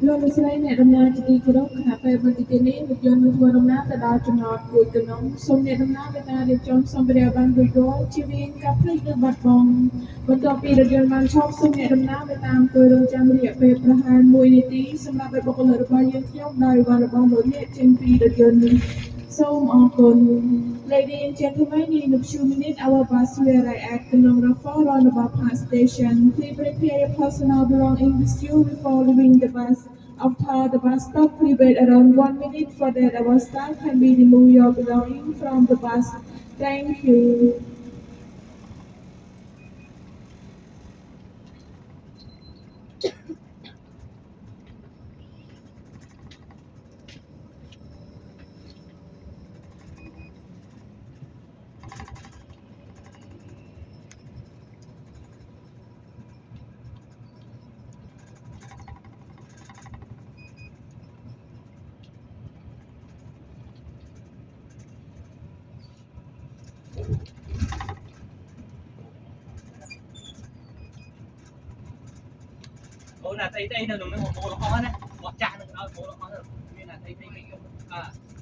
លោកលោកស្រីអ្នកដំណើរជាទីគោរពខណៈពេលបន្តិចទៀតនេះរថយន្តនឹងធ្វើដំណើរទៅដល់ចំណតគួយកណ្ដុងសូមអ្នកដំណើរមេត្តារៀបចំសម្ភារៈបានរួចរាល់ជៀសវាងការភ្លេចឬបាត់បង់បន្ទាប់ពីរថយន្តបានឈប់សូមអ្នកដំណើរមេត្តាអង្គុយរង់ចាំរយៈពេលប្រហែល1នាទីសម្រាប់ឲ្យបុគ្គលិករបស់យើងខ្ញុំដោយវ៉ាន់របស់លោកអ្នកចេញពីរថយន្តសូមអរគុណ Ladies and gentlemen, in a few minutes, our bus will arrive at Penang Raffles Roundabout Park Station. Please prepare your personal belongings with you before leaving the bus. After the bus stop, please wait around 1 minute for that our staff can be remove your belongings from the bus. Thank you. អូណាស្អីស្អីនៅក្នុងហ្នឹងមកពោលអស់ណាបោះចាស់នឹងឲ្យពោលអស់ទៅមានណាស្អីស្អី